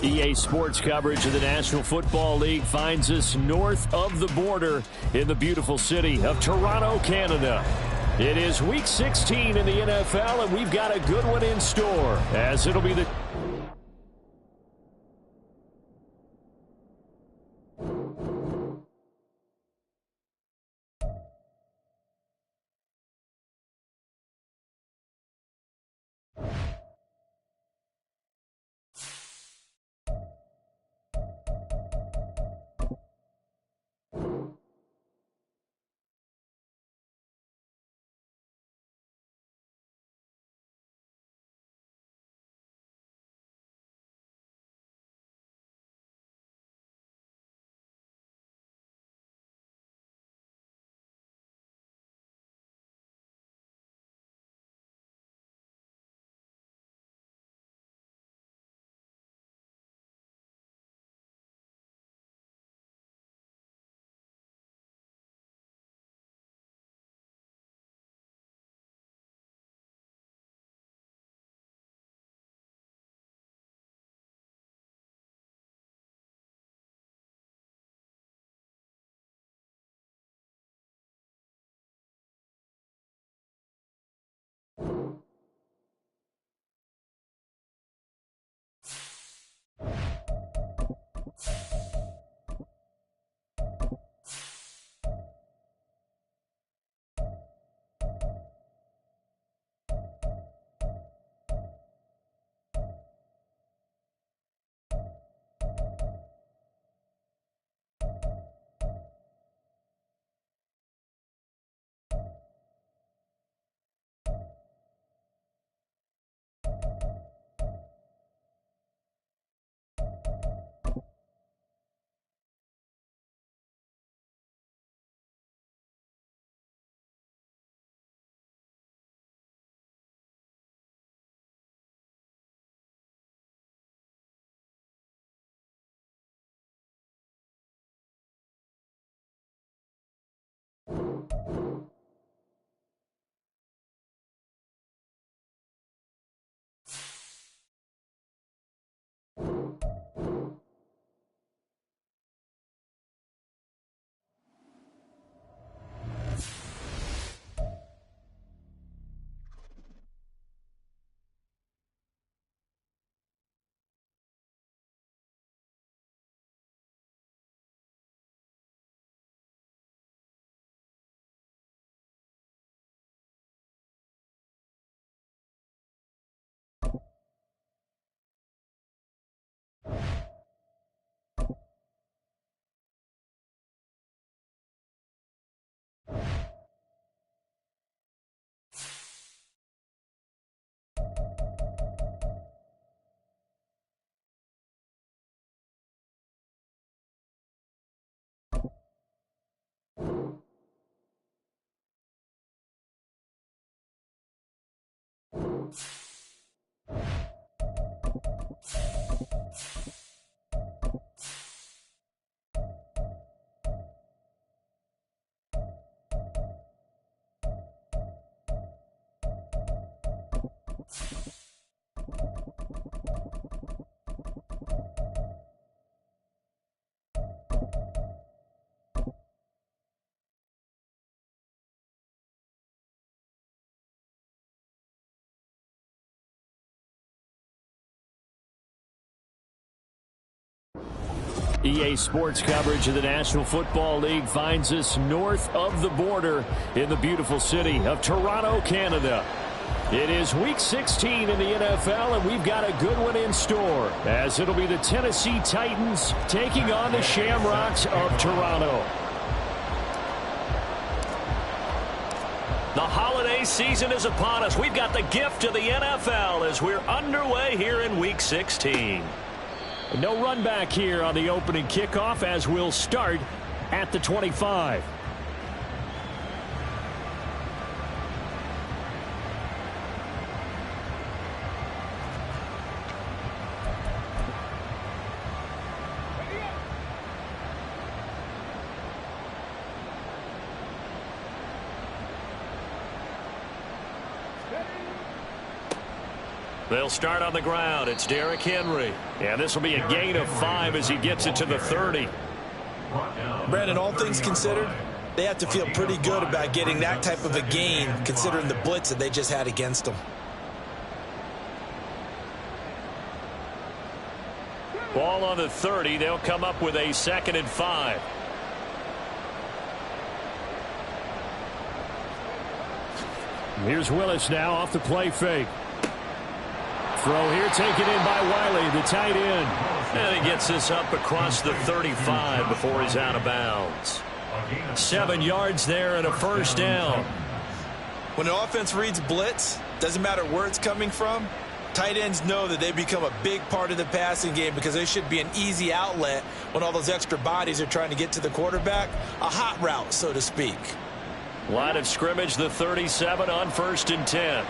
EA Sports coverage of the National Football League finds us north of the border in the beautiful city of Toronto, Canada. It is Week 16 in the NFL, and we've got a good one in store, as it'll be the... EA Sports coverage of the National Football League finds us north of the border in the beautiful city of Toronto, Canada. It is Week 16 in the NFL, and we've got a good one in store, as it'll be the Tennessee Titans taking on the Shamrocks of Toronto. The holiday season is upon us. We've got the gift of the NFL as we're underway here in Week 16. No run back here on the opening kickoff, as we'll start at the 25. They'll start on the ground. It's Derrick Henry. And this will be a gain of 5 as he gets it to the 30. Brandon, all things considered, they have to feel pretty good about getting that type of a gain considering the blitz that they just had against them. Ball on the 30. They'll come up with a 2nd and 5. Here's Willis now off the play fake. Throw here taken in by Wiley, the tight end. And he gets this up across the 35 before he's out of bounds. 7 yards there and a first down. When an offense reads blitz, doesn't matter where it's coming from, tight ends know that they become a big part of the passing game because they should be an easy outlet when all those extra bodies are trying to get to the quarterback. A hot route, so to speak. Line of scrimmage, the 37 on 1st and 10.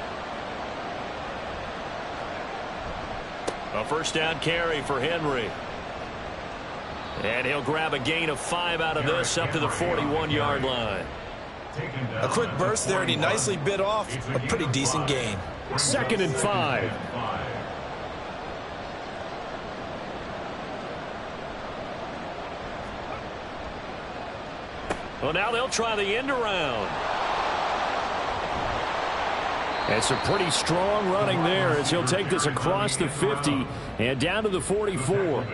A first down carry for Henry. And he'll grab a gain of 5 out of this up to the 41-yard line. A quick burst there, and he nicely bit off a pretty decent gain. 2nd and 5. Well, now they'll try the end around. And some pretty strong running there as he'll take this across the 50 and down to the 44.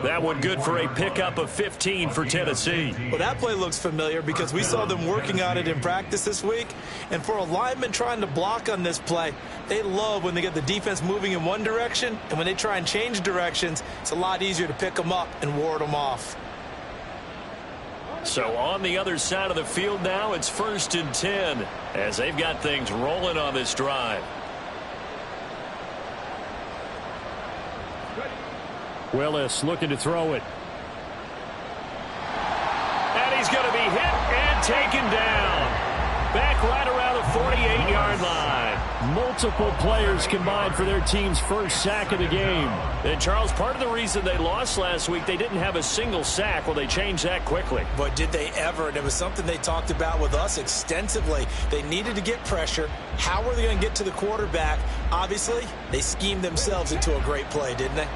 That one good for a pickup of 15 for Tennessee. Well, that play looks familiar because we saw them working on it in practice this week. And for a lineman trying to block on this play, they love when they get the defense moving in one direction. And when they try and change directions, it's a lot easier to pick them up and ward them off. So on the other side of the field now, it's 1st and 10 as they've got things rolling on this drive. Willis looking to throw it. And he's going to be hit and taken down. Back right around the 48-yard line. Multiple players combined for their team's first sack of the game. And, Charles, part of the reason they lost last week, they didn't have a single sack. Well, they changed that quickly. But did they ever? And it was something they talked about with us extensively. They needed to get pressure. How were they going to get to the quarterback? Obviously, they schemed themselves into a great play, didn't they?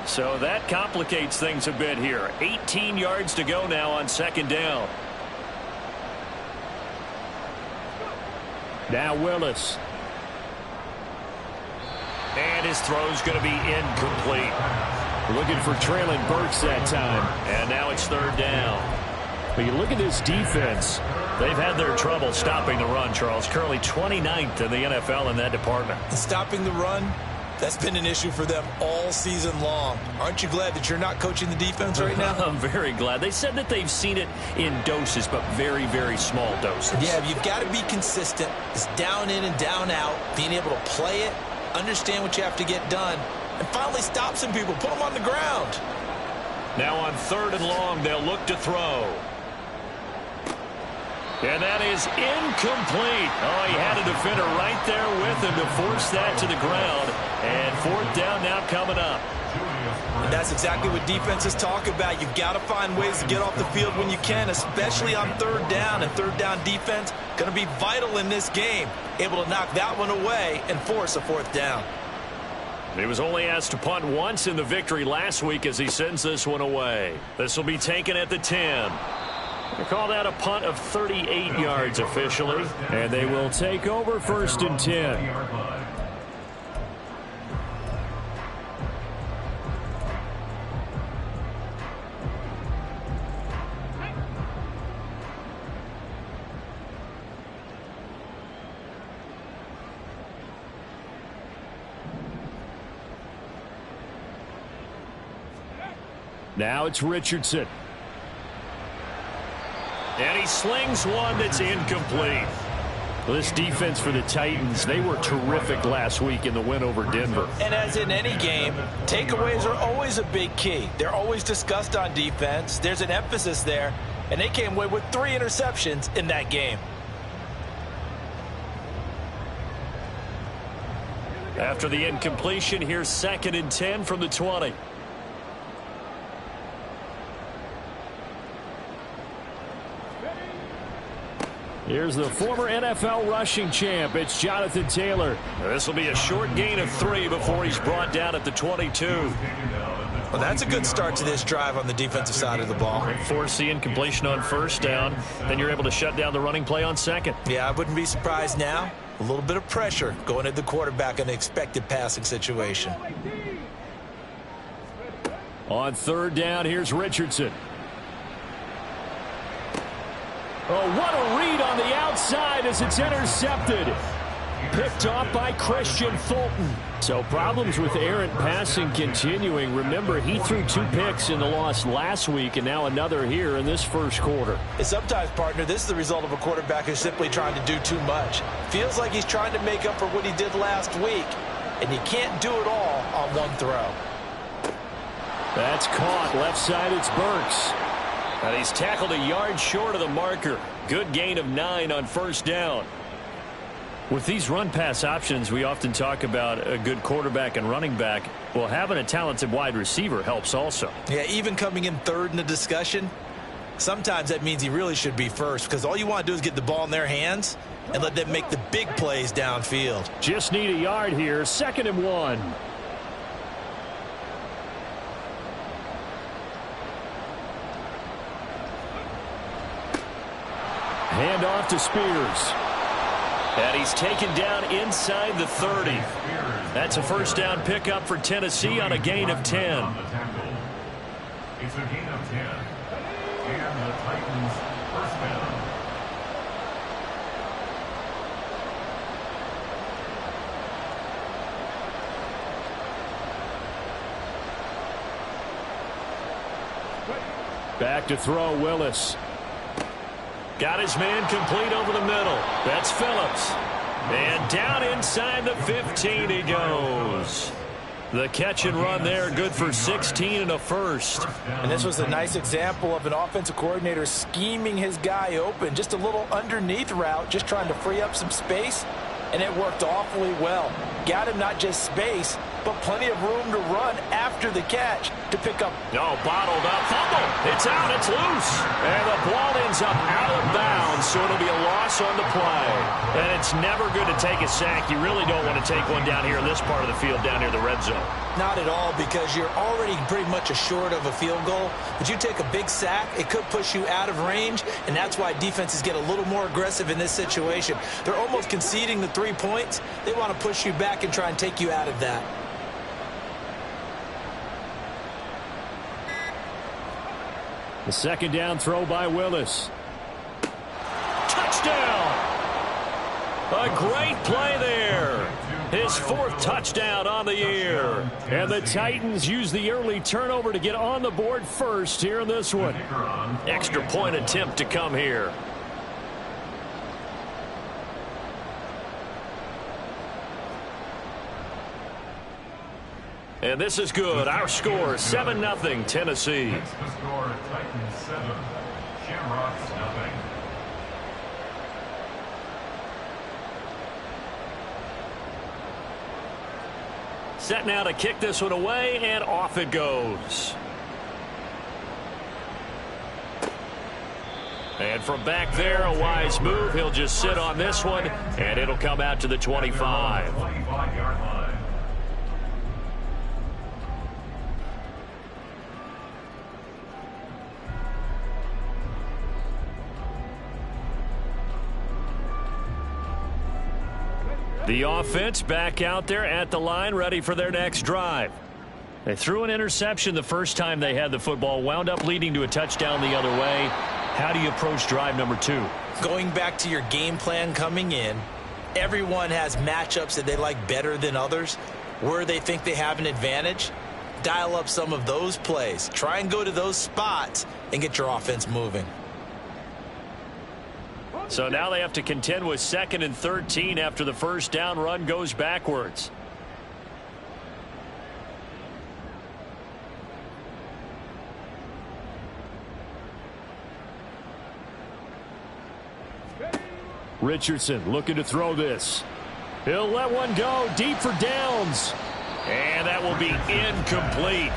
So that complicates things a bit here. 18 yards to go now on 2nd down. Now Willis. And his throw's going to be incomplete. Looking for Traylon Burks that time. And now it's 3rd down. But you look at this defense. They've had their trouble stopping the run, Charles. Currently 29th in the NFL in that department. And stopping the run, that's been an issue for them all season long. Aren't you glad that you're not coaching the defense right now? I'm very glad. They said that they've seen it in doses, but very, very small doses. Yeah, you've got to be consistent. It's down in and down out, being able to play it, understand what you have to get done, and finally stop some people, put them on the ground. Now on 3rd and long, they'll look to throw. And that is incomplete. Oh, he had a defender right there with him to force that to the ground. And 4th down now coming up. And that's exactly what defenses talk about. You've got to find ways to get off the field when you can, especially on 3rd down. And 3rd down defense going to be vital in this game. Able to knock that one away and force a 4th down. He was only asked to punt once in the victory last week as he sends this one away. This will be taken at the 10. They call that a punt of 38 yards officially. And they will take over 1st and 10. Now it's Richardson. And he slings one that's incomplete. This defense for the Titans, they were terrific last week in the win over Denver. And as in any game, takeaways are always a big key. They're always discussed on defense. There's an emphasis there, and they came away with 3 interceptions in that game. After the incompletion, here's 2nd and 10 from the 20. Here's the former NFL rushing champ. It's Jonathan Taylor. This will be a short gain of 3 before he's brought down at the 22. Well, that's a good start to this drive on the defensive side of the ball. Force the incompletion on first down. Then you're able to shut down the running play on second. Yeah, I wouldn't be surprised now. A little bit of pressure going at the quarterback in an expected passing situation. On third down, here's Richardson. Oh, what a read on the outside as it's intercepted. Picked off by Christian Fulton. So problems with errant passing continuing. Remember, he threw 2 picks in the loss last week and now another here in this first quarter. And sometimes, partner, this is the result of a quarterback who's simply trying to do too much. Feels like he's trying to make up for what he did last week, and you can't do it all on one throw. That's caught. Left side, it's Burks. And he's tackled a yard short of the marker. Good gain of 9 on first down. With these run-pass options, we often talk about a good quarterback and running back. Well, having a talented wide receiver helps also. Yeah, even coming in third in the discussion, sometimes that means he really should be first, because all you want to do is get the ball in their hands and let them make the big plays downfield. Just need a yard here. 2nd and 1. Hand off to Spears. And he's taken down inside the 30. That's a first down pickup for Tennessee on a gain of 10. It's a gain of 10. And the Titans first down. Back to throw, Willis. Got his man complete over the middle. That's Phillips. And down inside the 15 he goes. The catch and run there, good for 16 and a first. And this was a nice example of an offensive coordinator scheming his guy open. Just a little underneath route, just trying to free up some space, and it worked awfully well. Got him not just space, but plenty of room to run after the catch to pick up. No, bottled up. Fumble. It's out. It's loose. And the ball ends up out of bounds, so it'll be a loss on the play. And it's never good to take a sack. You really don't want to take one down here in this part of the field, down near the red zone. Not at all, because you're already pretty much assured of a field goal. But you take a big sack, it could push you out of range, and that's why defenses get a little more aggressive in this situation. They're almost conceding the 3 points. They want to push you back and try and take you out of that. The 2nd down throw by Willis. Touchdown! A great play there. His 4th touchdown on the year. And the Titans use the early turnover to get on the board first here in this one. Extra point attempt to come here. And this is good. Our score, 7-0 Tennessee. Next to score, Titans 7, Shamrocks 0. Set now to kick this one away, and off it goes. And from back there, a wise move. He'll just sit on this one, and it'll come out to the 25. 25-yard line. The offense back out there at the line, ready for their next drive. They threw an interception the first time they had the football, wound up leading to a touchdown the other way. How do you approach drive number 2? Going back to your game plan coming in, everyone has matchups that they like better than others. Where they think they have an advantage, dial up some of those plays. Try and go to those spots and get your offense moving. So now they have to contend with 2nd and 13 after the first down run goes backwards. Richardson looking to throw this. He'll let one go deep for downs. And that will be incomplete.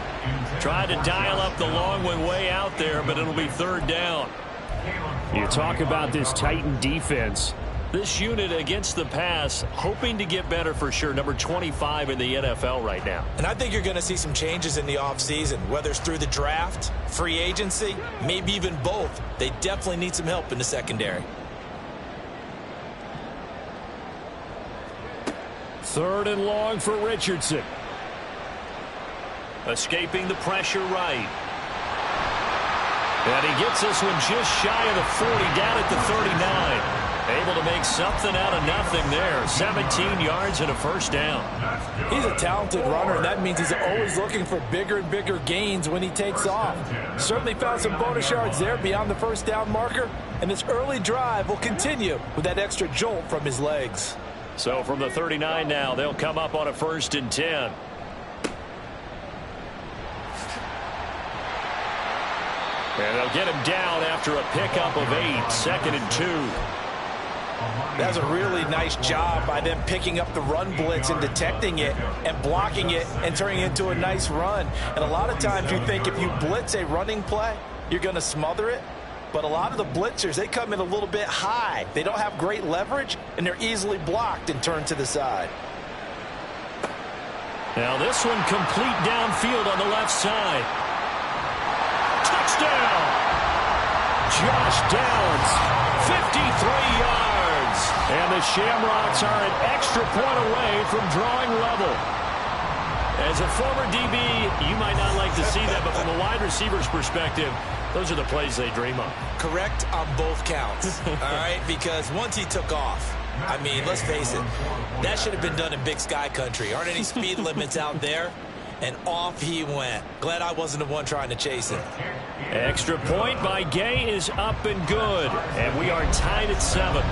Tried to dial up the long one way out there, but it'll be 3rd down. You talk about this Titan defense. This unit against the pass, hoping to get better for sure. Number 25 in the NFL right now. And I think you're going to see some changes in the offseason, whether it's through the draft, free agency, maybe even both. They definitely need some help in the secondary. Third and long for Richardson. Escaping the pressure right. And he gets this one just shy of the 40, down at the 39. Able to make something out of nothing there. 17 yards and a first down. He's a talented runner, and that means he's always looking for bigger and bigger gains when he takes off. Certainly found some bonus yards there beyond the first down marker, and this early drive will continue with that extra jolt from his legs. So from the 39 now, they'll come up on a 1st and 10. And they'll get him down after a pickup of 8, 2nd and 2. That's a really nice job by them picking up the run blitz and detecting it and blocking it and turning it into a nice run. And a lot of times you think if you blitz a running play, you're going to smother it. But a lot of the blitzers, they come in a little bit high. They don't have great leverage, and they're easily blocked and turned to the side. Now this one complete downfield on the left side. Touchdown! Josh Downs, 53 yards. And the Shamrocks are an extra point away from drawing level. As a former DB, you might not like to see that, but from a wide receiver's perspective, those are the plays they dream of. Correct on both counts, all right? Because once he took off, I mean, let's face it, that should have been done in Big Sky country. Aren't any speed limits out there? And off he went. Glad I wasn't the one trying to chase him. Extra point by Gay is up and good. And we are tied at 7.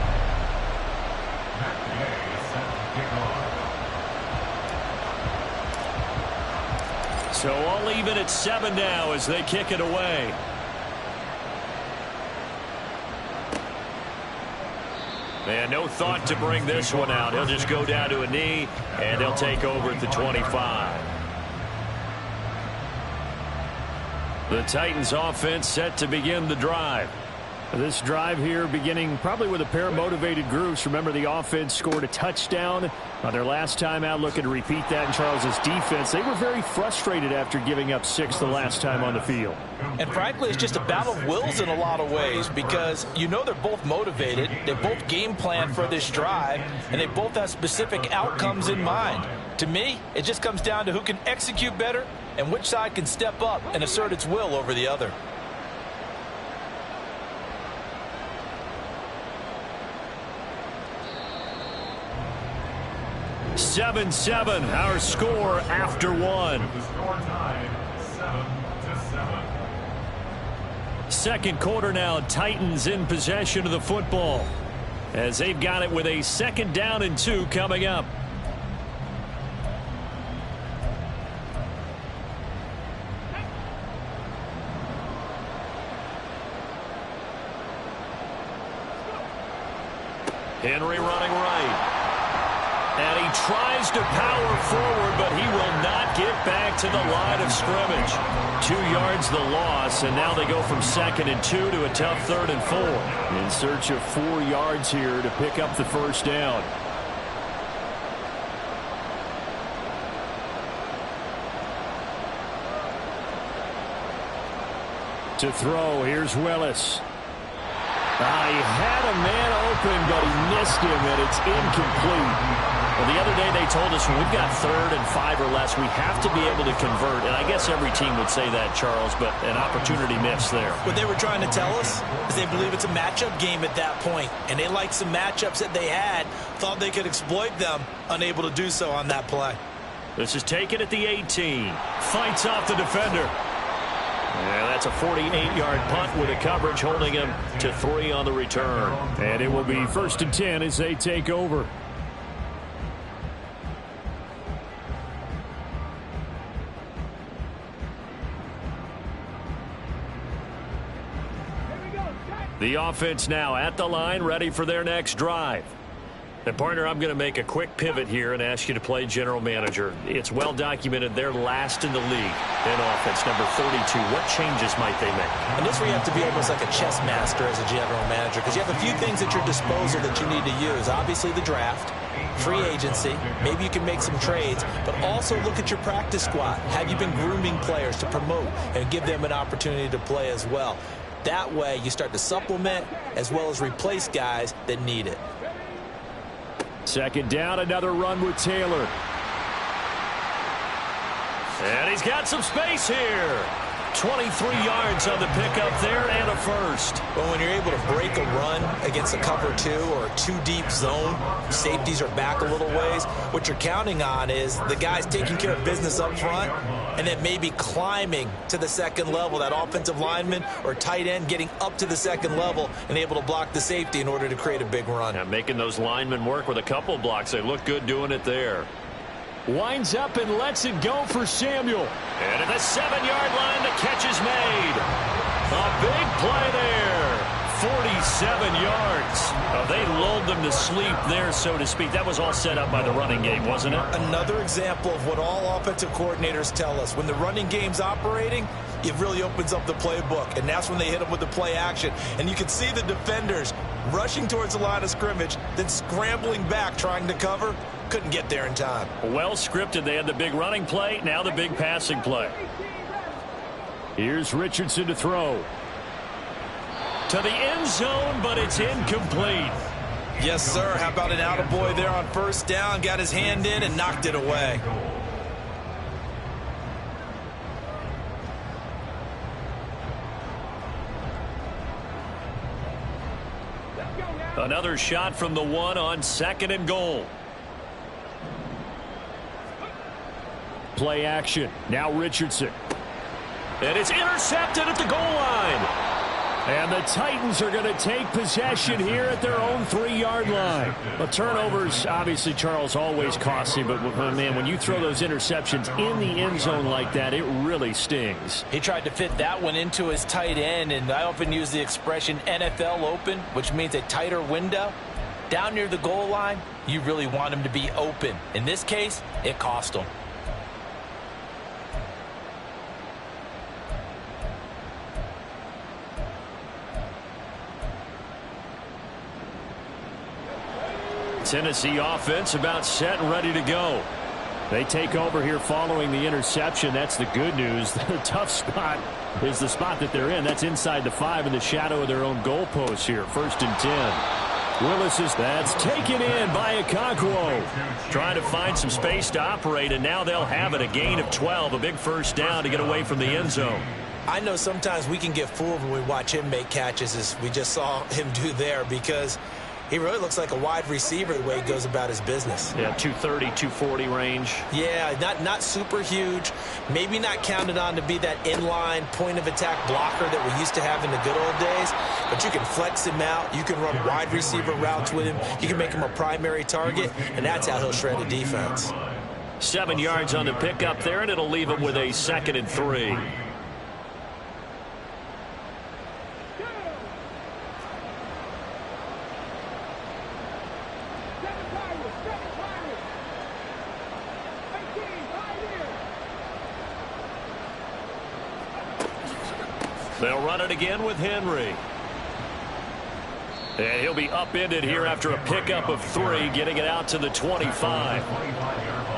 So all even at 7 now as they kick it away. And no thought to bring this one out. He'll just go down to a knee, and he'll take over at the 25. The Titans offense set to begin the drive. This drive here beginning probably with a pair of motivated groups. Remember, the offense scored a touchdown on their last time out, looking to repeat that in Charles's defense. They were very frustrated after giving up 6 the last time on the field. And frankly, it's just a battle of wills in a lot of ways because you know they're both motivated. They both game plan for this drive, and they both have specific outcomes in mind. To me, it just comes down to who can execute better and which side can step up and assert its will over the other. Seven, our score after 1. Second quarter now, Titans in possession of the football as they've got it with a 2nd down and 2 coming up. Henry running right. And he tries to power forward, but he will not get back to the line of scrimmage. 2 yards the loss, and now they go from 2nd and 2 to a tough 3rd and 4. In search of 4 yards here to pick up the first down. To throw, here's Willis. He had a man open, but he missed him, and it's incomplete. Well, the other day they told us when we've got 3rd and 5 or less, we have to be able to convert. And I guess every team would say that, Charles, but an opportunity missed there. What they were trying to tell us is they believe it's a matchup game at that point, and they liked some matchups that they had, thought they could exploit them, unable to do so on that play. This is taken at the 18. Fights off the defender. Yeah, that's a 48-yard punt with a coverage holding him to 3 on the return. And it will be 1st and 10 as they take over. The offense now at the line, ready for their next drive. And, partner, I'm going to make a quick pivot here and ask you to play general manager. It's well documented they're last in the league in offense, number 32. What changes might they make? And this is where you have to be almost like a chess master as a general manager, because you have a few things at your disposal that you need to use. Obviously, the draft, free agency, maybe you can make some trades, but also look at your practice squad. Have you been grooming players to promote and give them an opportunity to play as well? That way, you start to supplement as well as replace guys that need it. Second down, another run with Taylor. And he's got some space here. 23 yards on the pickup there and a first. Well, when you're able to break a run against a cover 2 or a 2-deep zone, safeties are back a little ways. What you're counting on is the guys taking care of business up front and then maybe climbing to the second level, that offensive lineman or tight end getting up to the second level and able to block the safety in order to create a big run. Yeah, making those linemen work with a couple blocks. They look good doing it there. Winds up and lets it go for Samuel. And at the 7-yard line, the catch is made. A big play there. 47 yards. Oh, they lulled them to sleep there, so to speak. That was all set up by the running game, wasn't it? Another example of what all offensive coordinators tell us. When the running game's operating, it really opens up the playbook, and that's when they hit them with the play action. And you can see the defenders rushing towards the line of scrimmage, then scrambling back trying to cover. Couldn't get there in time. Well scripted. They had the big running play, now the big passing play. Here's Richardson to throw. To the end zone, but it's incomplete. Yes, sir. How about an attaboy there on first down? Got his hand in and knocked it away. Another shot from the 1 on 2nd and goal. Play action. Now Richardson. And it's intercepted at the goal line. And the Titans are going to take possession here at their own 3-yard line. The turnovers, obviously, Charles, always costly. But, man, when you throw those interceptions in the end zone like that, it really stings. He tried to fit that one into his tight end, and I often use the expression NFL open, which means a tighter window. Down near the goal line, you really want him to be open. In this case, it cost him. Tennessee offense about set and ready to go. They take over here following the interception. That's the good news. The tough spot is the spot that they're in. That's inside the 5 in the shadow of their own goalpost here. 1st and 10. Willis is that's taken in by Okonkwo. Trying to find some space to operate, and now they'll have it. A gain of 12. A big first down to get away from the end zone. I know sometimes we can get fooled when we watch him make catches, as we just saw him do there, because he really looks like a wide receiver the way he goes about his business. Yeah, 230, 240 range. Yeah, not super huge. Maybe not counted on to be that inline point-of-attack blocker that we used to have in the good old days. But you can flex him out. You can run wide receiver routes with him. You can make him a primary target, and that's how he'll shred a defense. 7 yards on the pickup there, and it'll leave him with a 2nd and 3. They'll run it again with Henry. And he'll be upended here after a pickup of 3, getting it out to the 25.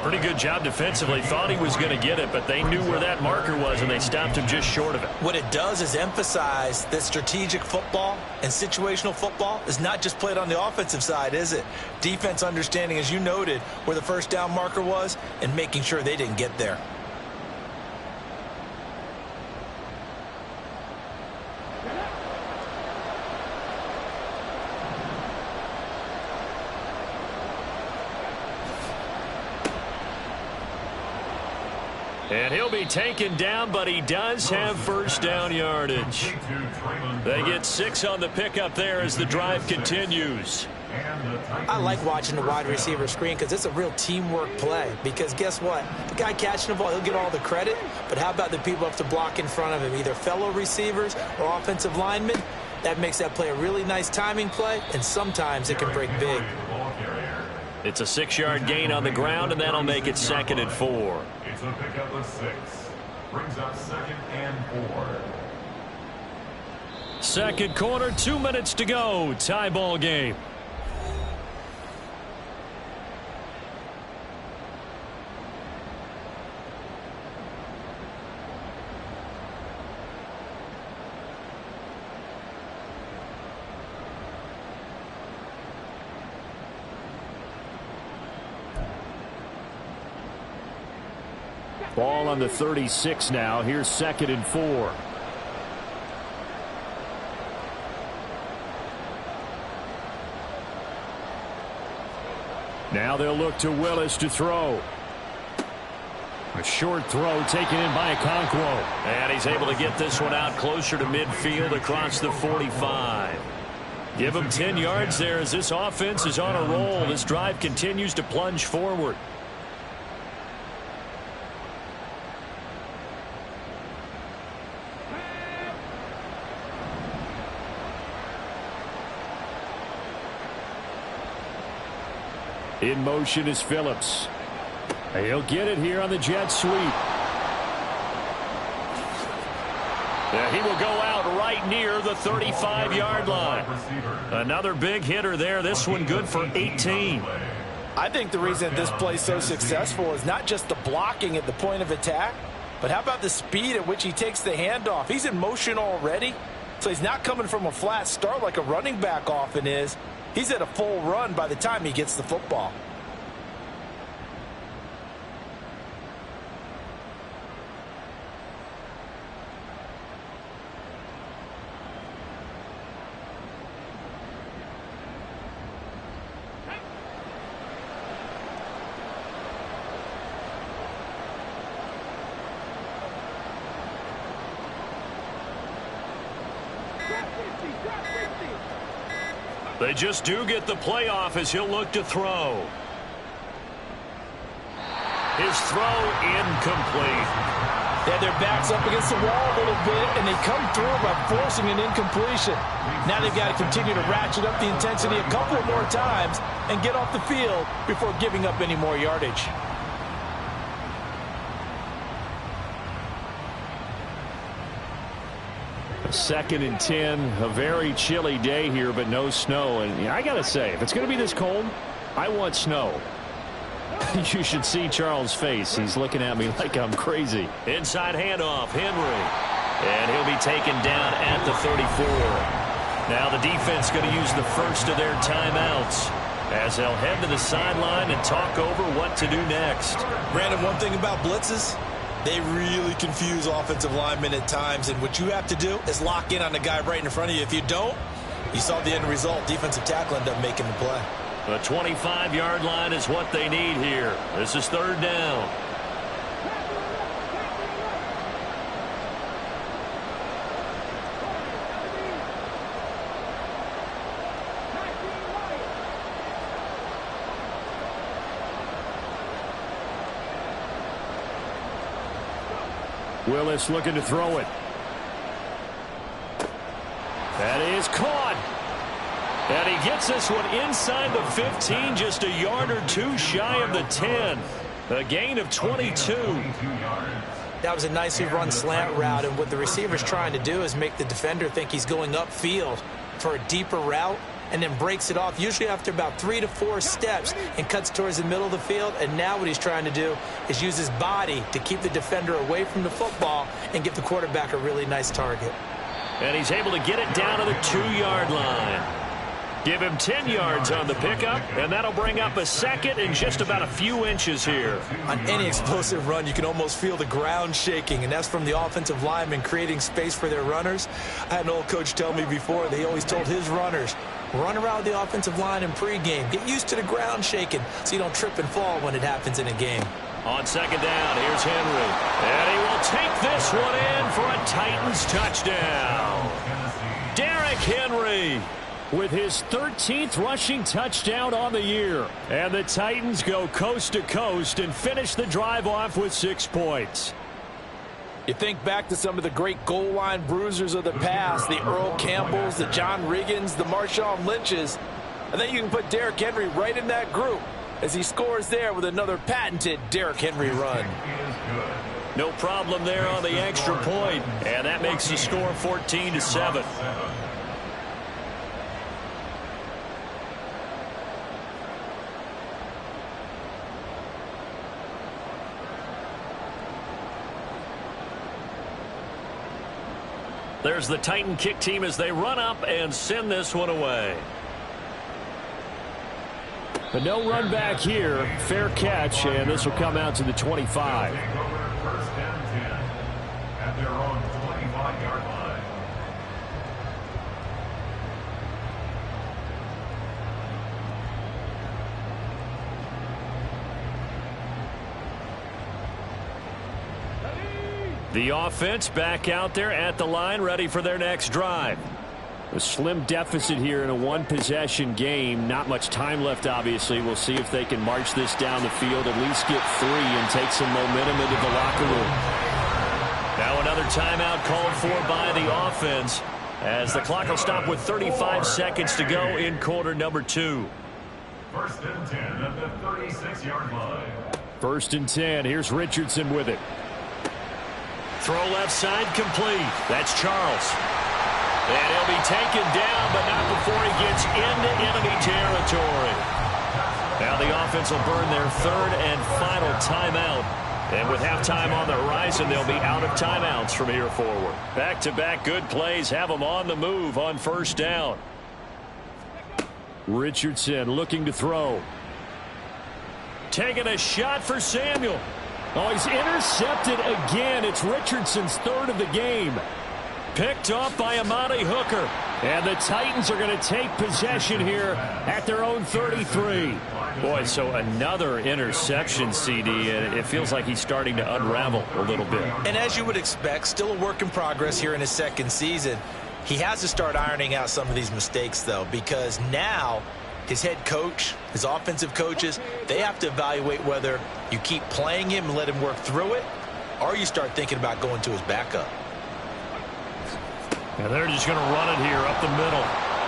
Pretty good job defensively. Thought he was going to get it, but they knew where that marker was, and they stopped him just short of it. What it does is emphasize that strategic football and situational football is not just played on the offensive side, is it? Defense understanding, as you noted, where the first down marker was and making sure they didn't get there. And he'll be taken down, but he does have first down yardage. They get 6 on the pickup there as the drive continues. I like watching the wide receiver screen because it's a real teamwork play. Because guess what? The guy catching the ball, he'll get all the credit. But how about the people up to block in front of him, either fellow receivers or offensive linemen? That makes that play a really nice timing play, and sometimes it can break big. It's a 6-yard gain on the ground, and that'll make it 2nd and 4. It's a pickup of 6. Brings up 2nd and 4. Second quarter, 2 minutes to go. Tie ball game. Ball on the 36 now. Here's 2nd and 4. Now they'll look to Willis to throw. A short throw taken in by Okonkwo. And he's able to get this one out closer to midfield across the 45. Give him 10 yards there as this offense is on a roll. This drive continues to plunge forward. In motion is Phillips. He'll get it here on the jet sweep. Yeah, he will go out right near the 35-yard line. Another big hitter there. This one good for 18. I think the reason this play is so successful is not just the blocking at the point of attack, but how about the speed at which he takes the handoff? He's in motion already, so he's not coming from a flat start like a running back often is. He's at a full run by the time he gets the football. They just do get the playoff as he'll look to throw. His throw incomplete. Yeah, their back's up against the wall a little bit, and they come through by forcing an incompletion. Now they've got to continue to ratchet up the intensity a couple more times and get off the field before giving up any more yardage. Second and 10, a very chilly day here, but no snow. And I got to say, if it's going to be this cold, I want snow. You should see Charles' face. He's looking at me like I'm crazy. Inside handoff, Henry. And he'll be taken down at the 34. Now the defense going to use the first of their timeouts as they'll head to the sideline and talk over what to do next. Brandon, one thing about blitzes, they really confuse offensive linemen at times, and what you have to do is lock in on the guy right in front of you. If you don't, you saw the end result. Defensive tackle ended up making the play. The 25-yard line is what they need here. This is 3rd down. Willis looking to throw it. That is caught. And he gets this one inside the 15, just a yard or two shy of the 10. A gain of 22. That was a nicely run slant route, and what the receiver's trying to do is make the defender think he's going upfield for a deeper route, and then breaks it off, usually after about 3 to 4 steps, and cuts towards the middle of the field. And now what he's trying to do is use his body to keep the defender away from the football and give the quarterback a really nice target. And he's able to get it down to the 2-yard line. Give him 10 yards on the pickup, and that'll bring up a second and just about a few inches here. On any explosive run, you can almost feel the ground shaking, and that's from the offensive linemen creating space for their runners. I had an old coach tell me before, they always told his runners, run around the offensive line in pregame. Get used to the ground shaking so you don't trip and fall when it happens in a game. On 2nd down, here's Henry. And he will take this one in for a Titans touchdown. Derrick Henry with his 13th rushing touchdown on the year. And the Titans go coast to coast and finish the drive off with 6 points. You think back to some of the great goal line bruisers of the past, the Earl Campbells, the John Riggins, the Marshawn Lynches. I think you can put Derrick Henry right in that group. as he scores there with another patented Derrick Henry run. No problem there on the extra point, and that makes the score 14-7. There's the Titan kick team as they run up and send this one away. But no run back here. Fair catch, and this will come out to the 25. First and 10 at their own 25-yard line. The offense back out there at the line, ready for their next drive. A slim deficit here in a one-possession game. Not much time left, obviously. We'll see if they can march this down the field, at least get 3 and take some momentum into the locker room. Now another timeout called for by the offense as the clock will stop with 35 seconds to go in quarter number 2. First and 10 at the 36-yard line. First and 10. Here's Richardson with it. Throw left side complete. That's Charles. And he'll be taken down, but not before he gets into enemy territory. Now the offense will burn their third and final timeout. And with halftime on the horizon, they'll be out of timeouts from here forward. Back-to-back good plays have them on the move on first down. Richardson looking to throw. Taking a shot for Samuel. Oh, he's intercepted again. It's Richardson's third of the game. Picked off by Amani Hooker. And the Titans are going to take possession here at their own 33. Boy, so another interception, CD, and it feels like he's starting to unravel a little bit. And as you would expect, still a work in progress here in his second season. He has to start ironing out some of these mistakes, though, because now his head coach, his offensive coaches, they have to evaluate whether you keep playing him and let him work through it, or you start thinking about going to his backup. Now they're just going to run it here up the middle.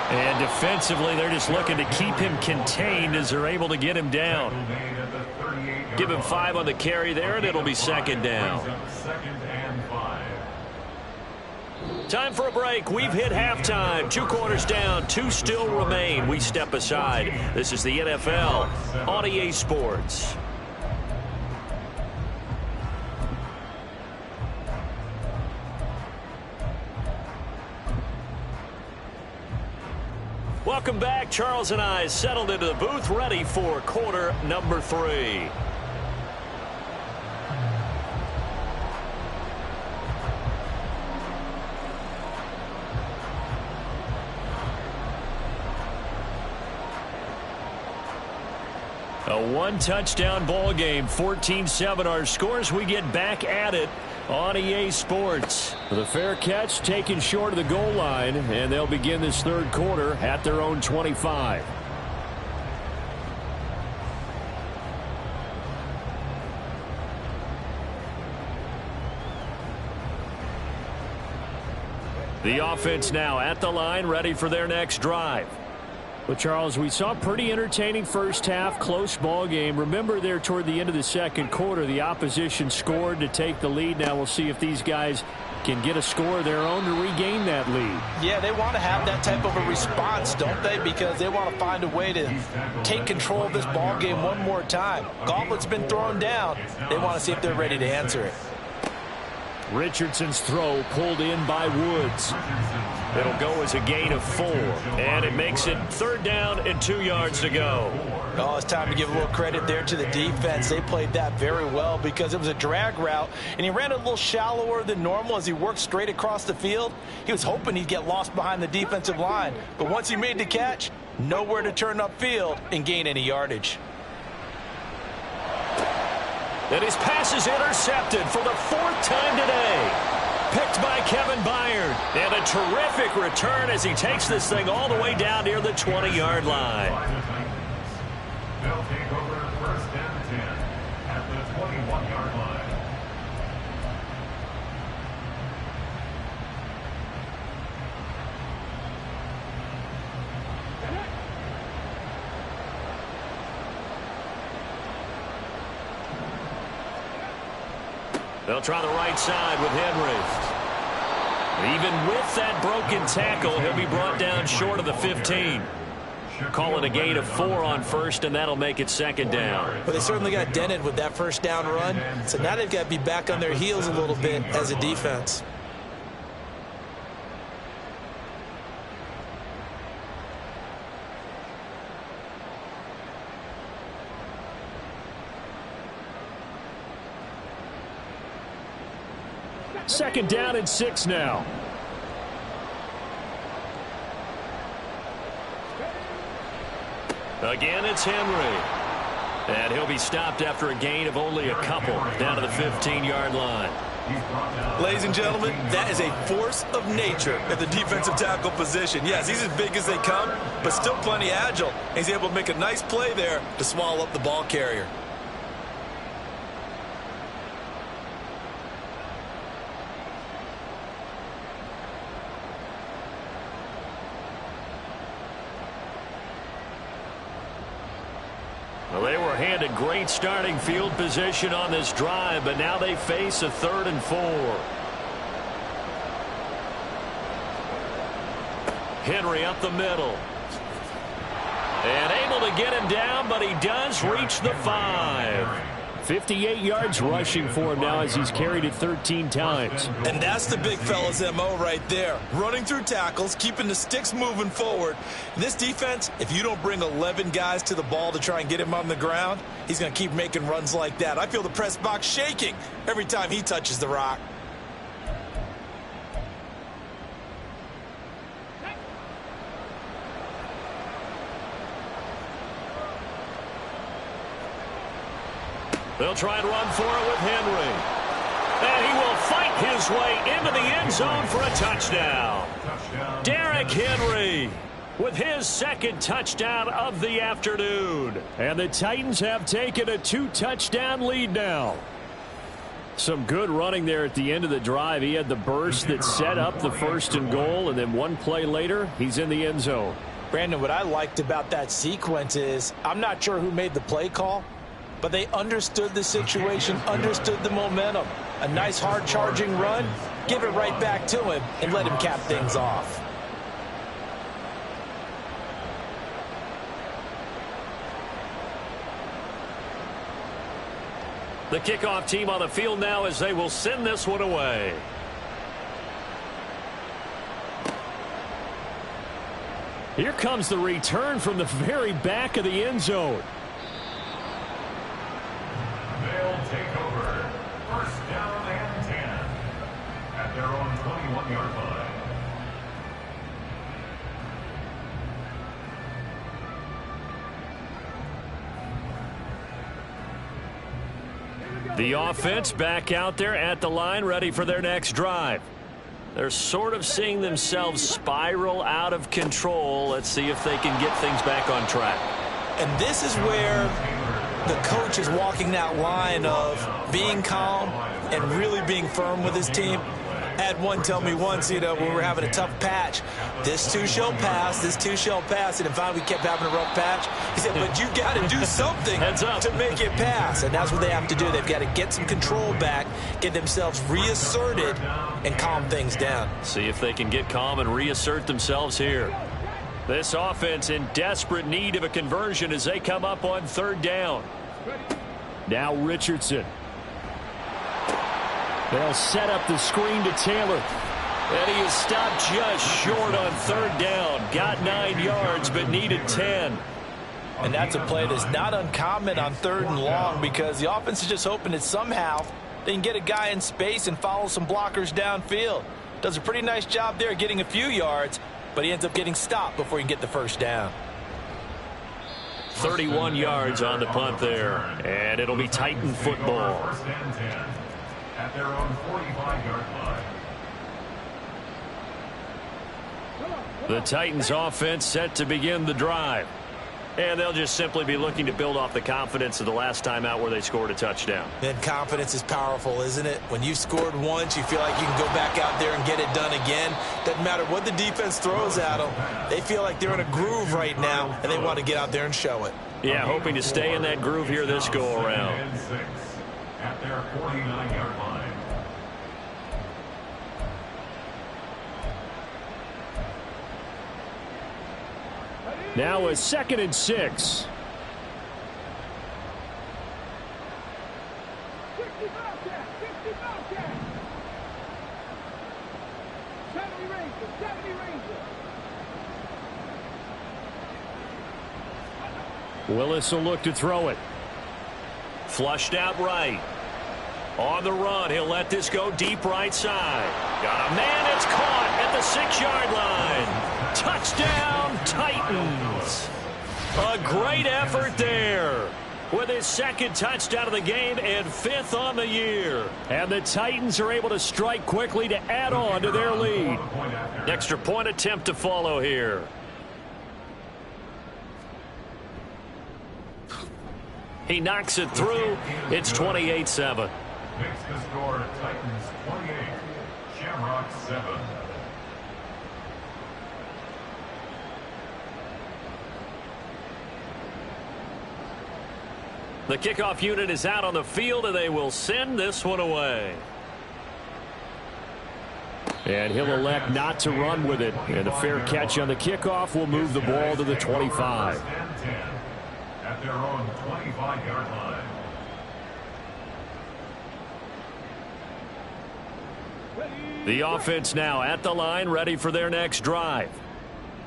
And defensively, they're just looking to keep him contained as they're able to get him down. Give him 5 on the carry there, and it'll be second down. Time for a break. We've hit halftime. 2 quarters down. 2 still remain. We step aside. This is the NFL on EA Sports. Welcome back. Charles and I settled into the booth, ready for quarter number 3. A one-touchdown ball game, 14-7 our scores. We get back at it on EA Sports. The fair catch taken short of the goal line, and they'll begin this third quarter at their own 25. The offense now at the line, ready for their next drive. Well, Charles, we saw a pretty entertaining first half, close ball game. Remember there toward the end of the second quarter, the opposition scored to take the lead. Now we'll see if these guys can get a score of their own to regain that lead. Yeah, they want to have that type of a response, don't they? Because they want to find a way to take control of this ball game one more time. Gauntlet's been thrown down. They want to see if they're ready to answer it. Richardson's throw pulled in by Woods. It'll go as a gain of 4, and it makes it third down and 2 yards to go. Oh, it's time to give a little credit there to the defense. They played that very well because it was a drag route, and he ran a little shallower than normal as he worked straight across the field. He was hoping he'd get lost behind the defensive line, but once he made the catch, nowhere to turn upfield and gain any yardage. And his pass is intercepted for the 4th time today. Picked by Kevin Byard. And a terrific return as he takes this thing all the way down near the 20-yard line. They'll take over first and 10 at the 21-yard line. They'll try the right side with Henry. Even with that broken tackle, he'll be brought down short of the 15. Calling a gain of 4 on first, and that'll make it 2nd down. Well, they certainly got dented with that first down run, so now they've got to be back on their heels a little bit as a defense. Second down and 6 now. Again, it's Henry. And he'll be stopped after a gain of only a couple down to the 15-yard line. Ladies and gentlemen, that is a force of nature at the defensive tackle position. Yes, he's as big as they come, but still plenty agile. He's able to make a nice play there to swallow up the ball carrier. Well, they were handed great starting field position on this drive, but now they face a 3rd and 4. Henry up the middle. And able to get him down, but he does reach the 5. 58 yards rushing for him now as he's carried it 13 times. And that's the big fella's MO right there. Running through tackles, keeping the sticks moving forward. This defense, if you don't bring 11 guys to the ball to try and get him on the ground, he's going to keep making runs like that. I feel the press box shaking every time he touches the rock. They'll try and run for it with Henry. And he will fight his way into the end zone for a touchdown. Derrick Henry with his 2nd touchdown of the afternoon. And the Titans have taken a 2-touchdown lead now. Some good running there at the end of the drive. He had the burst that set up the 1st and goal, and then one play later, he's in the end zone. Brandon, what I liked about that sequence is I'm not sure who made the play call, but they understood the situation, understood the momentum. A nice hard-charging run, give it right back to him, and let him cap things off. The kickoff team on the field now as they will send this one away. Here comes the return from the very back of the end zone. They'll take over. 1st down and 10 at their own 21-yard line. The offense back out there at the line, ready for their next drive. They're sort of seeing themselves spiral out of control. Let's see if they can get things back on track. And this is where the coach is walking that line of being calm and really being firm with his team. I had one tell me once, when we're having a tough patch, this too shall pass, this too shall pass. And if we kept having a rough patch, he said, but you got to do something to make it pass. And that's what they have to do. They've got to get some control back, get themselves reasserted, and calm things down. See if they can get calm and reassert themselves here. This offense in desperate need of a conversion as they come up on 3rd down. Now Richardson. They'll set up the screen to Taylor. And he is stopped just short on 3rd down. Got 9 yards, but needed 10. And that's a play that's not uncommon on 3rd and long because the offense is just hoping that somehow they can get a guy in space and follow some blockers downfield. Does a pretty nice job there getting a few yards, but he ends up getting stopped before he can get the 1st down. 31 yards on the punt there. And it'll be Titan football. 1st and 10 at their own 45-yard line. The Titans offense set to begin the drive. And they'll just simply be looking to build off the confidence of the last time out where they scored a touchdown. And confidence is powerful, isn't it? When you've scored once, you feel like you can go back out there and get it done again. Doesn't matter what the defense throws at them. They feel like they're in a groove right now, and they want to get out there and show it. Yeah, hoping to stay in that groove here this go-around. At their 49-yard line. Now a 2nd and 6. Willis will look to throw it. Flushed out right. On the run, he'll let this go deep right side. Got a man, it's caught at the 6-yard line. Touchdown, Titans. A great effort there. With his 2nd touchdown of the game and 5th on the year. And the Titans are able to strike quickly to add on to their lead. Extra point attempt to follow here. He knocks it through. It's 28-7. Makes the score Titans 28, Shamrocks 7. The kickoff unit is out on the field, and they will send this one away. And he'll elect not to run with it. And a fair catch on the kickoff will move the ball to the 25. At their own 25-yard line. The offense now at the line, ready for their next drive.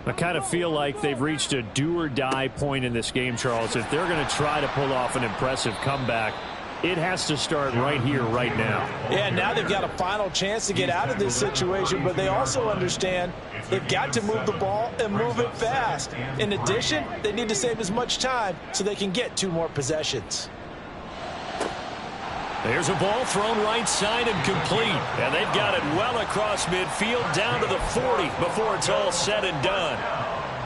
I kind of feel like they've reached a do-or-die point in this game, Charles. If they're going to try to pull off an impressive comeback, it has to start right here, right now. Yeah, now they've got a final chance to get out of this situation, but they also understand they've got to move the ball and move it fast. In addition, they need to save as much time so they can get 2 more possessions. There's a ball thrown right side and complete. And they've got it well across midfield down to the 40 before it's all said and done.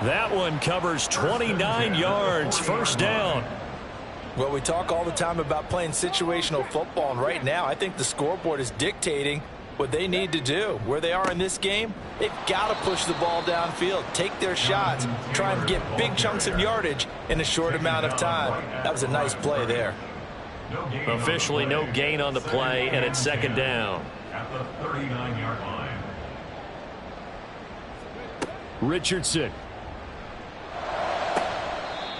That one covers 29 yards, 1st down. Well, we talk all the time about playing situational football, and right now I think the scoreboard is dictating what they need to do. Where they are in this game, they've got to push the ball downfield, take their shots, try and get big chunks of yardage in a short amount of time. That was a nice play there. Officially no gain on the play, and it's 2nd down. At the 39-yard line. Richardson.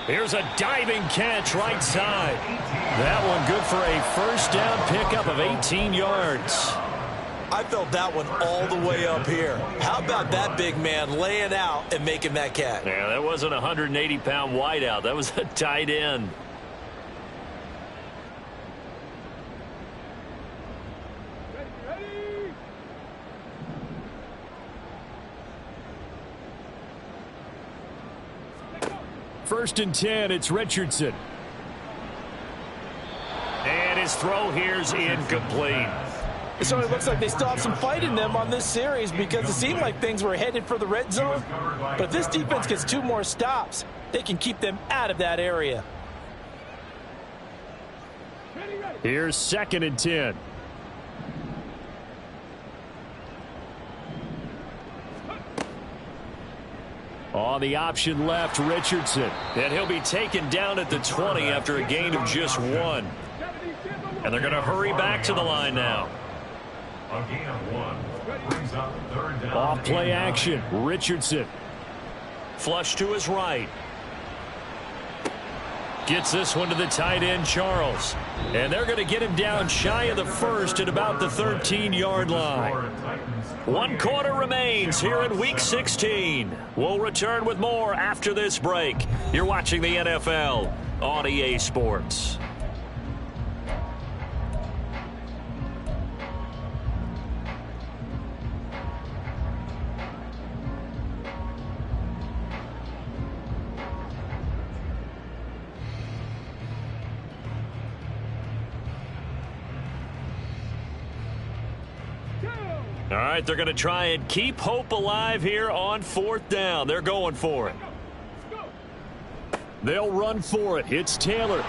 Here's a diving catch right side. That one good for a 1st down pickup of 18 yards. I felt that one all the way up here. How about that big man laying out and making that catch? Yeah, that wasn't a 180-pound wideout. That was a tight end. First and 10, it's Richardson. And his throw here's incomplete. So it looks like they still have some fight in them on this series because it seemed like things were headed for the red zone. But if this defense gets 2 more stops, they can keep them out of that area. Here's 2nd and 10. On the option left, Richardson. And he'll be taken down at the 20 after a gain of just 1. And they're going to hurry back to the line now. A gain of 1 brings up 3rd down. Off play action, Richardson. Flush to his right. Gets this one to the tight end, Charles. And they're going to get him down shy of the 1st at about the 13-yard line. 1 quarter remains here in Week 16. We'll return with more after this break. You're watching the NFL on EA Sports. All right, they're going to try and keep hope alive here on 4th down. They're going for it. They'll run for it. It's Taylor.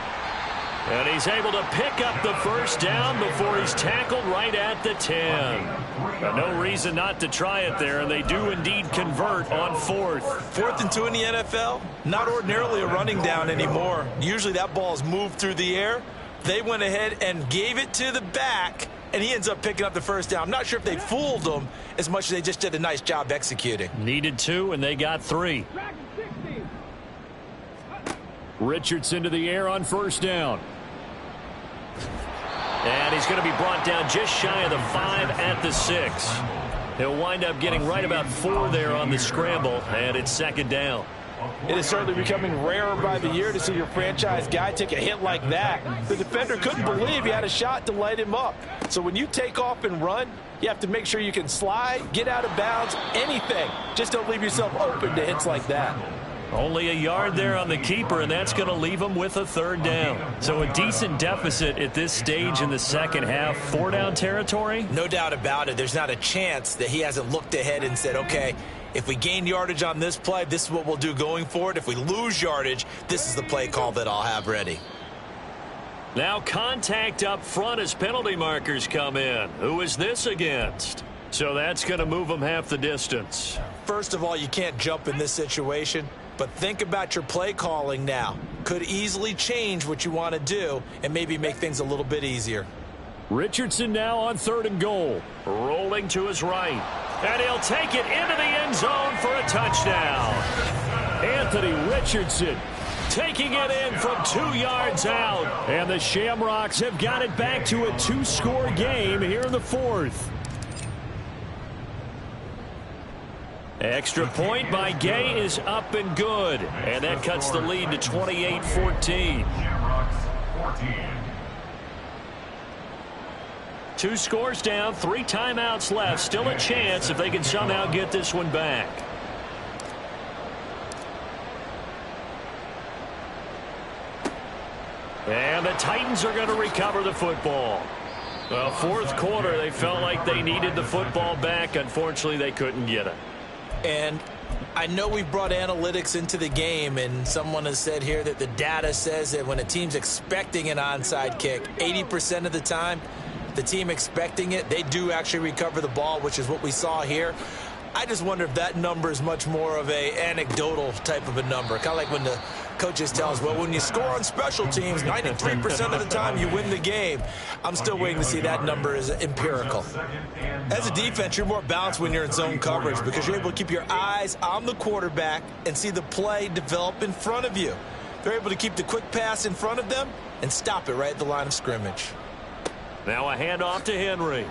And he's able to pick up the 1st down before he's tackled right at the 10. No reason not to try it there, and they do indeed convert on 4th. 4th and 2 in the NFL, not ordinarily a running down anymore. Usually that ball is moved through the air. They went ahead and gave it to the back, and he ends up picking up the 1st down. I'm not sure if they fooled him as much as they just did a nice job executing. Needed 2, and they got 3. Richardson to the air on first down. And he's going to be brought down just shy of the 5 at the 6. He'll wind up getting right about 4 there on the scramble, and it's second down. It is certainly becoming rarer by the year to see your franchise guy take a hit like that. The defender couldn't believe he had a shot to light him up. So when you take off and run, you have to make sure you can slide, get out of bounds, anything. Just don't leave yourself open to hits like that. Only a yard there on the keeper, and that's going to leave him with a third down. So a decent deficit at this stage in the second half. 4-down territory? No doubt about it. There's not a chance that he hasn't looked ahead and said, okay, if we gain yardage on this play, this is what we'll do going forward. If we lose yardage, this is the play call that I'll have ready. Now contact up front as penalty markers come in. Who is this against? So that's going to move them half the distance. First of all, you can't jump in this situation. But think about your play calling now. Could easily change what you want to do and maybe make things a little bit easier. Richardson now on 3rd and goal. Rolling to his right. And he'll take it into the end zone for a touchdown. Anthony Richardson taking it in from 2 yards out. And the Shamrocks have got it back to a 2-score game here in the 4th. Extra point by Gay is up and good. And that cuts the lead to 28-14. 2 scores down, 3 timeouts left. Still a chance if they can somehow get this one back. And the Titans are going to recover the football. Well, 4th quarter, they felt like they needed the football back. Unfortunately, they couldn't get it. And I know we've brought analytics into the game, and someone has said here that the data says that when a team's expecting an onside kick, 80% of the time, the team expecting it, they do actually recover the ball, which is what we saw here. I just wonder if that number is much more of a anecdotal type of a number. Kind of like when the coaches tell us, well, when you score on special teams, 93% of the time you win the game. I'm still waiting to see that number is empirical. As a defense, you're more balanced when you're in zone coverage because you're able to keep your eyes on the quarterback and see the play develop in front of you. They're able to keep the quick pass in front of them and stop it right at the line of scrimmage. Now a handoff to Henry.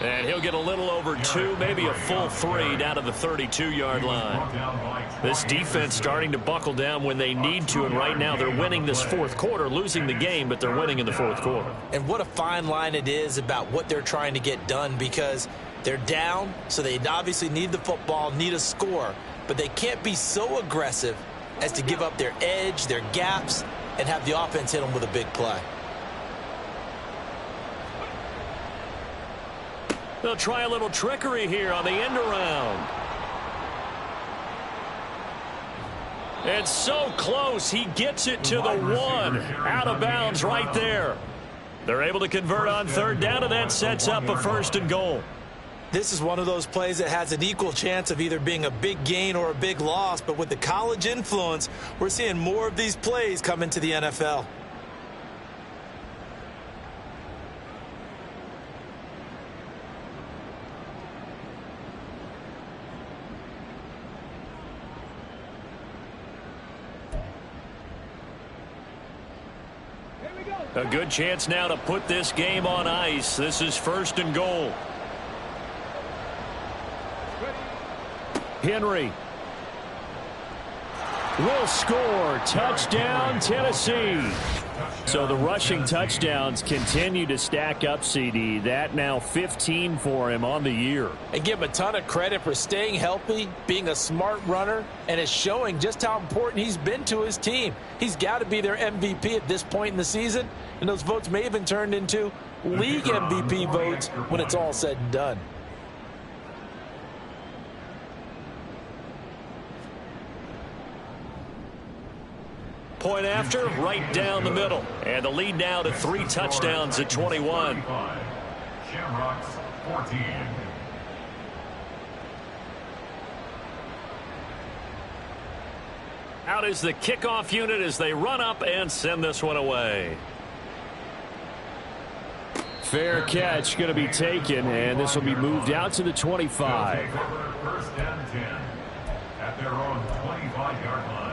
And he'll get a little over 2, maybe a full 3 down to the 32-yard line. This defense starting to buckle down when they need to, and right now they're winning this 4th quarter, losing the game, but they're winning in the 4th quarter. And what a fine line it is about what they're trying to get done because they're down, so they obviously need the football, need a score, but they can't be so aggressive as to give up their edge, their gaps, and have the offense hit them with a big play. They'll try a little trickery here on the end around. It's so close. He gets it to the 1. Out of bounds right there. They're able to convert on 3rd down, and that sets up a 1st and goal. This is one of those plays that has an equal chance of either being a big gain or a big loss, but with the college influence, we're seeing more of these plays come into the NFL. A good chance now to put this game on ice. This is 1st and goal. Henry will score. Touchdown, Tennessee. So the rushing touchdowns continue to stack up, CD. That now 15 for him on the year. And give him a ton of credit for staying healthy, being a smart runner, and it's showing just how important he's been to his team. He's got to be their MVP at this point in the season, and those votes may have been turned into league MVP votes when it's all said and done. Point after, right down the middle. And the lead now to 3 touchdowns at 21. Shamrocks 14. Out is the kickoff unit as they run up and send this one away. Fair catch going to be taken, and this will be moved out to the 25. 1st and 10 at their own 25-yard line.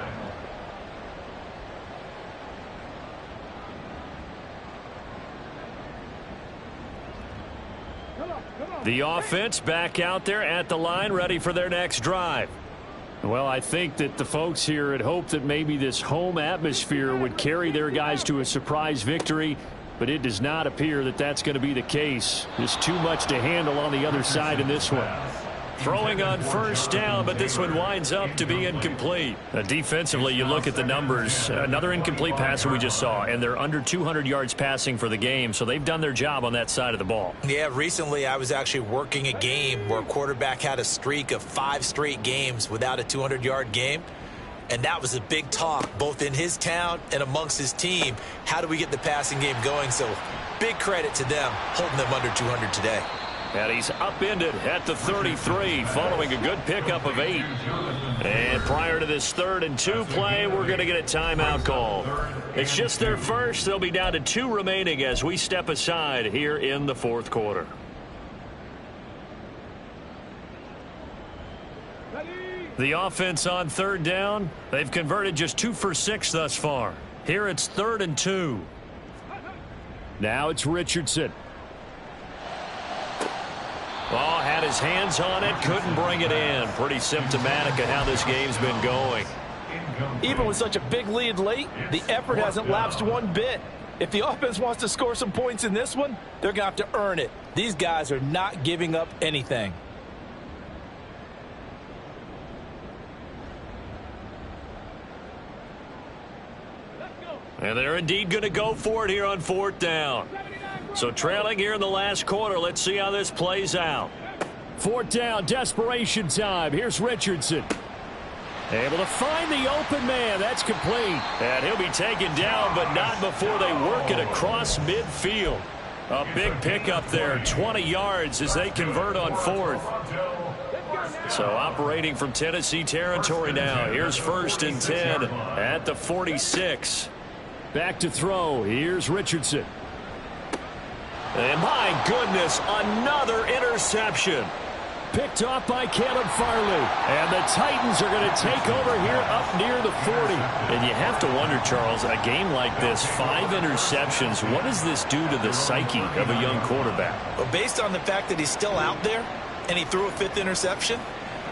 The offense back out there at the line, ready for their next drive. Well, I think that the folks here had hoped that maybe this home atmosphere would carry their guys to a surprise victory, but it does not appear that that's going to be the case. There's too much to handle on the other side in this one. Throwing on first down, but this one winds up to be incomplete. Defensively, you look at the numbers. Another incomplete passer we just saw, and they're under 200 yards passing for the game, so they've done their job on that side of the ball. Yeah, recently I was actually working a game where a quarterback had a streak of 5 straight games without a 200-yard game, and that was a big talk both in his town and amongst his team. How do we get the passing game going? So big credit to them holding them under 200 today. And he's upended at the 33 following a good pickup of 8. And prior to this 3rd and 2 play, we're going to get a timeout call. It's just their first. They'll be down to 2 remaining as we step aside here in the 4th quarter. The offense on 3rd down. They've converted just 2 for 6 thus far. Here it's 3rd and 2. Now it's Richardson. Oh, had his hands on it, couldn't bring it in. Pretty symptomatic of how this game's been going. Even with such a big lead late, the effort hasn't lapsed one bit. If the offense wants to score some points in this one, they're going to have to earn it. These guys are not giving up anything. And they're indeed going to go for it here on 4th down. So trailing here in the last quarter. Let's see how this plays out. 4th down, desperation time. Here's Richardson. Able to find the open man. That's complete. And he'll be taken down, but not before they work it across midfield. A big pickup there, 20 yards as they convert on 4th. So operating from Tennessee territory now. Here's 1st and 10 at the 46. Back to throw. Here's Richardson. And my goodness, another interception. Picked off by Caleb Farley. And the Titans are going to take over here up near the 40. And you have to wonder, Charles, a game like this, 5 interceptions, what does this do to the psyche of a young quarterback? Well, based on the fact that he's still out there and he threw a 5th interception,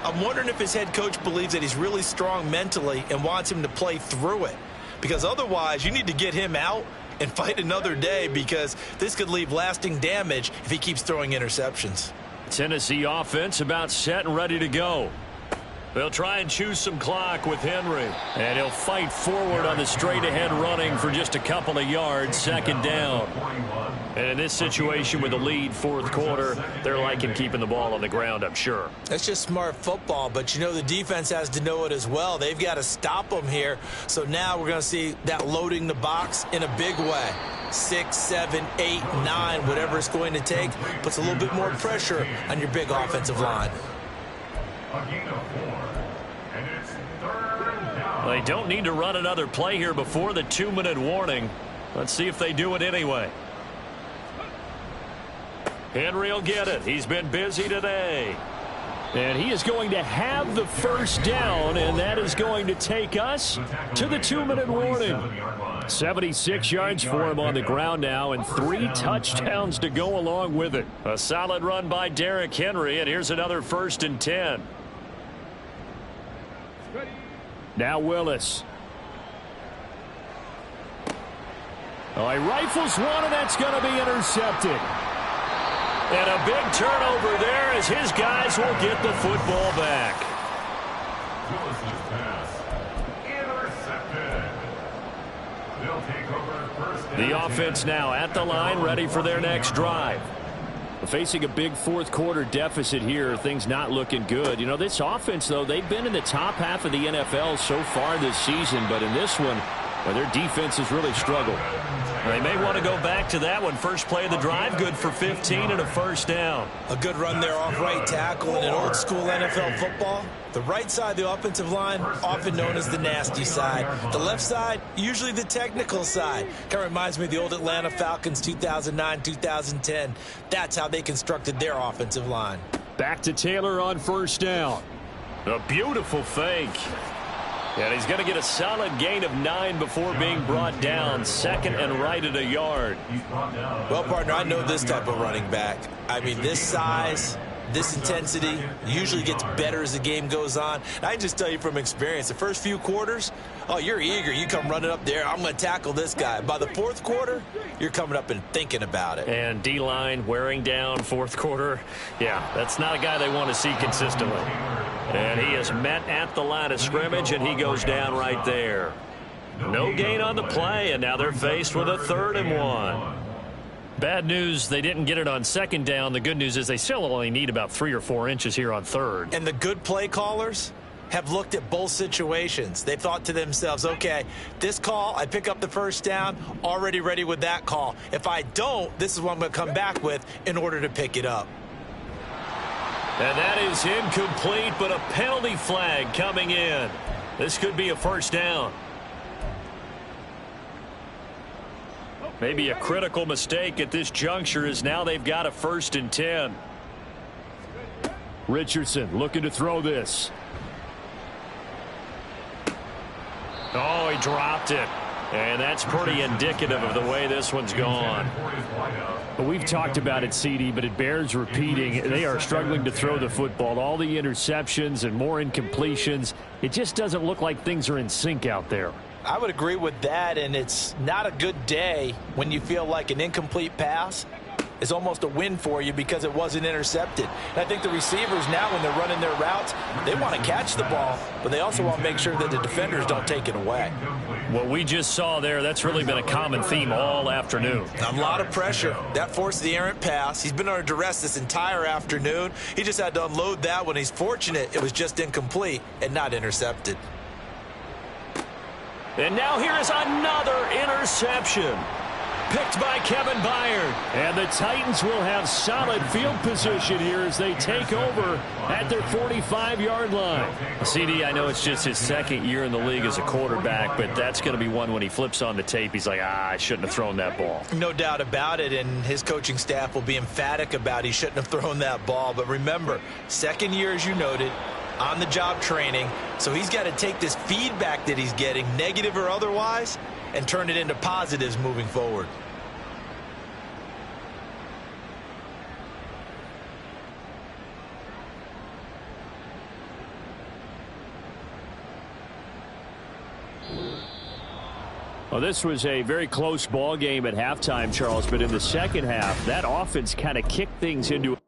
I'm wondering if his head coach believes that he's really strong mentally and wants him to play through it. Because otherwise, you need to get him out and fight another day, because this could leave lasting damage if he keeps throwing interceptions. Tennessee offense about set and ready to go. They'll try and choose some clock with Henry. And he'll fight forward on the straight-ahead running for just a couple of yards. 2nd down. And in this situation with the lead 4th quarter, they're liking keeping the ball on the ground, I'm sure. That's just smart football, but you know the defense has to know it as well. They've got to stop them here. So now we're going to see that loading the box in a big way. 6, 7, 8, 9, whatever it's going to take, puts a little bit more pressure on your big offensive line. A gain of 4, and it's 3rd down. They don't need to run another play here before the 2-minute warning. Let's see if they do it anyway. Henry will get it. He's been busy today. And he is going to have the 1st down, and that is going to take us to the 2-minute warning. 76 yards for him on the ground now, and 3 touchdowns to go along with it. A solid run by Derrick Henry, and here's another 1st and 10. Now Willis. Oh, he rifles one, and that's going to be intercepted. And a big turnover there as his guys will get the football back. Willis's pass intercepted. They'll take over 1st and The offense now at the line, ready for their next drive. Facing a big 4th quarter deficit here, things not looking good. You know, this offense, though, they've been in the top half of the NFL so far this season, but in this one, well, their defense has really struggled. They may want to go back to that one. First play of the drive, good for 15 and a 1st down. A good run there off right tackle in an old school NFL football. The right side of the offensive line, often known as the nasty side. The left side, usually the technical side. Kind of reminds me of the old Atlanta Falcons 2009-2010. That's how they constructed their offensive line. Back to Taylor on 1st down. A beautiful fake. And he's going to get a solid gain of 9 before being brought down. Second and right at a yard. Well, partner, I know this type of running back. I mean, this size, this intensity usually gets better as the game goes on. And I can just tell you from experience, the first few quarters, oh, you're eager. You come running up there, I'm going to tackle this guy. By the fourth quarter, you're coming up and thinking about it. And D-line wearing down fourth quarter. Yeah, that's not a guy they want to see consistently. And he is met at the line of scrimmage, and he goes down right there. No gain on the play, and now they're faced with a 3rd and 1. Bad news, they didn't get it on second down. The good news is they still only need about 3 or 4 inches here on 3rd. And the good play callers have looked at both situations. They thought to themselves, okay, this call, I pick up the first down, already ready with that call. If I don't, this is what I'm going to come back with in order to pick it up. And that is incomplete, but a penalty flag coming in. This could be a first down. Maybe a critical mistake at this juncture as now they've got a 1st and 10. Richardson looking to throw this. Oh, he dropped it. And that's pretty indicative of the way this one's gone. But we've talked about it, CD, but it bears repeating. They are struggling to throw the football. All the interceptions and more incompletions. It just doesn't look like things are in sync out there. I would agree with that, and it's not a good day when you feel like an incomplete pass is almost a win for you because it wasn't intercepted. And I think the receivers now, when they're running their routes, they want to catch the ball, but they also want to make sure that the defenders don't take it away. What we just saw there, that's really been a common theme all afternoon. A lot of pressure. That forced the errant pass. He's been under duress this entire afternoon. He just had to unload that one. He's fortunate it was just incomplete and not intercepted. And now here is another interception. Picked by Kevin Byard. And the Titans will have solid field position here as they take over at their 45-yard line. CD, I know it's just his 2nd year in the league as a quarterback, but that's going to be one when he flips on the tape. He's like, I shouldn't have thrown that ball. No doubt about it, and his coaching staff will be emphatic about he shouldn't have thrown that ball. But remember, 2nd year, as you noted, on-the-job training, so he's got to take this feedback that he's getting, negative or otherwise, and turn it into positives moving forward. Well, this was a very close ball game at halftime, Charles, but in the second half, that offense kind of kicked things into